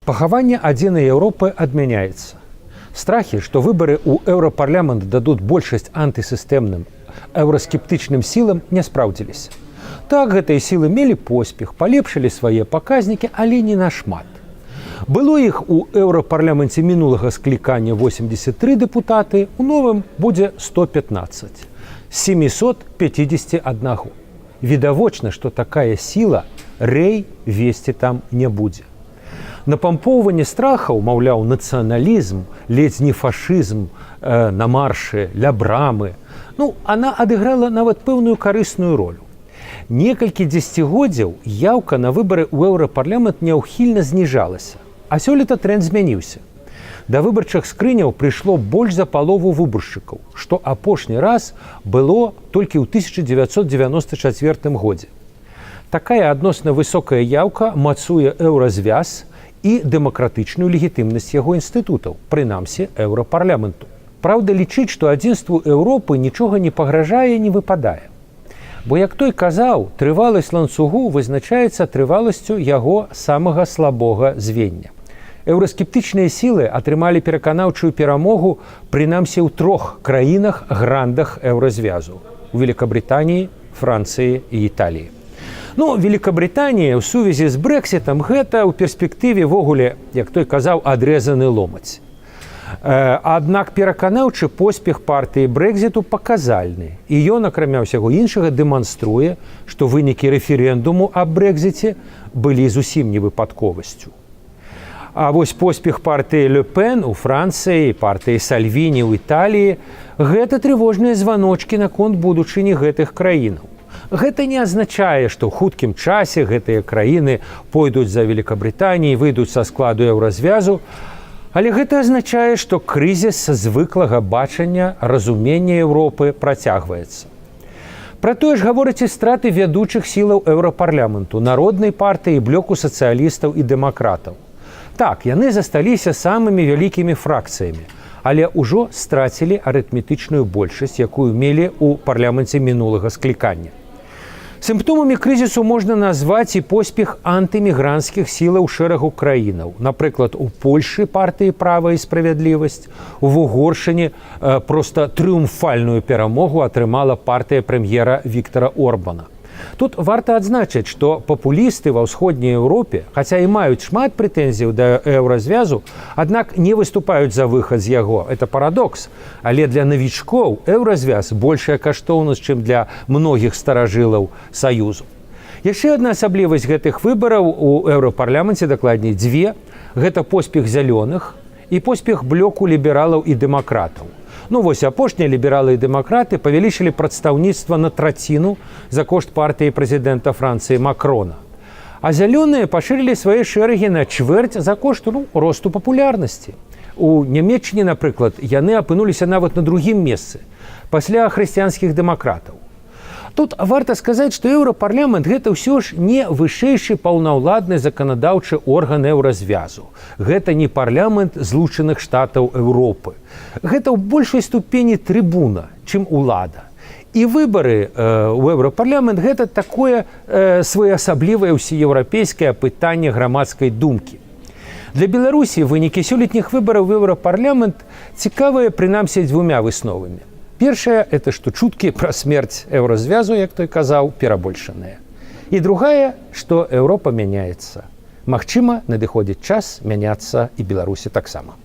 Пахаванне адзінай Еўропы адмяняецца. Страхі, што выбары ў еўрапарламент дадуць большасць антысістэмным, еўраскептычным сілам, не спраўдзіліся. Так, гэтыя сілы мелі поспех, палепшылі свае паказнікі, але не нашмат. Было іх у еўрапарламенце мінулага склікання 83 дэпутаты, у новым будзе 115. З 751. Відавочна, што такая сіла рэй весці там не будзе. Напампоўванне страхаў, маўляў, нацыяналізм, ледзь не фашызм на маршы, ля брамы, она адыграла нават пэўную карысную ролю. Некалькі дзесяцігоддзяў яўка на выбары ў еўрапарламент няўхільна зніжалася, а сёлета трэнд змяніўся. Да выбарчых скрыняў прыйшло больш за палову выбаршчыкаў, што апошні раз было толькі ў 1994 годзе. Такая адносна высокая яўка мацуе еўразвяз і дэмакратычную легітымнасць яго інстытутаў, прынамсі еўрапарламенту. Праўда, лічыць, што адзінству Еўропы нічога не пагражае, не выпадае. Бо, як той казаў, трываласць ланцугу вызначаецца трываласцю яго самага слабога звення. Еўраскептычныя сілы атрымалі пераканаўчую перамогу прынамсі ў 3 краінах грандах еўразвязу: у Великабрытаніі, Францыі і Італіі. Великабрытанія ў сувязі з Брэксітам гэта ў перспектыве вогуле, як той казаў, адрэзаны ломаць. Аднак пераканаўчы поспех партыі Брэкзіту паказальны, і ён, акрамя ўсяго іншага, дэманструе, што вынікі рэферэндуму аб Брэкзіце былі зусім не выпадковасцю. А вось поспех партыі Ле Пен у Францыі, партыі Сальвіні ў Італіі – гэта трывожныя званочкі наконт будучыні гэтых краінаў. Гэта не азначае, што ў хуткім часе гэтыя краіны пойдуць за Великабрытаніяй, выйдуць са складу еўразвязу, але гэта азначае, што крызіс звыклага бачання, разумення Еўропы працягваецца. Пра тое ж гавораць і страты вядучых сілаў еўрапарламенту, народнай партыі, блоку сацыялістаў і дэмакратаў. Так, яны засталіся самымі вялікімі фракцыямі, але ўжо страцілі арытметычную большасць, якую мелі ў парламенце мінулага склікання. Сімптомамі крызісу можна назваць і поспех антымігрантскіх сілаў шэрагу краінаў. Напрыклад, у Польшы партыі «Права і справядлівасць», у Угоршыні проста трыумфальную перамогу атрымала партыя прэм'ера Віктара Орбана. Тут варта адзначыць, што папулісты ва ўсходняй Еўропе, хаця і маюць шмат прэтэнзіяў да еўразвязу, аднак не выступаюць за выхад з яго. Это парадокс. Але для навічкоў еўразвяз большая каштоўнасць, чым для многіх старажылаў Саюзу. Яшчэ адна асаблівасць гэтых выбараў у еўрапарламенце, дакладней дзве, гэта поспех зялёных і поспех блоку лібералаў і дэмакратаў. Апошнія лібералы і дэмакраты павялічылі прадстаўніцтва на траціну за кошт партыі прэзідэнта Францыі Макрона. А зялёныя пашырылі свае шэрагі на чвэрць за кошт росту папулярнасці. У Нямецчыне, напрыклад, яны апынуліся нават на другім месцы, пасля хрысціянскіх дэмакратаў. Тут варта сказаць, што еўрапарламент гэта ўсё ж не вышэйшы паўнаўладны заканадаўчы орган еўразвязу. Гэта не парламент Злучаных Штатаў Еўропы. Гэта ў большай ступені трыбуна, чым улада. І выбары ў еўрапарламент гэта такое своеасаблівае ўсееўрапейскае пытанне грамадскай думкі. Для Беларусі вынікі сёлетніх выбараў у еўрапарламент цікавыя прынамсі дзвюмя высновамі. Першая – это што чуткі пра смерць еўразвязу, як той казаў, перабольшаныя. І другая, што Еўропа мяняецца. Магчыма, надыходзіць час мяняцца і Беларусі таксама.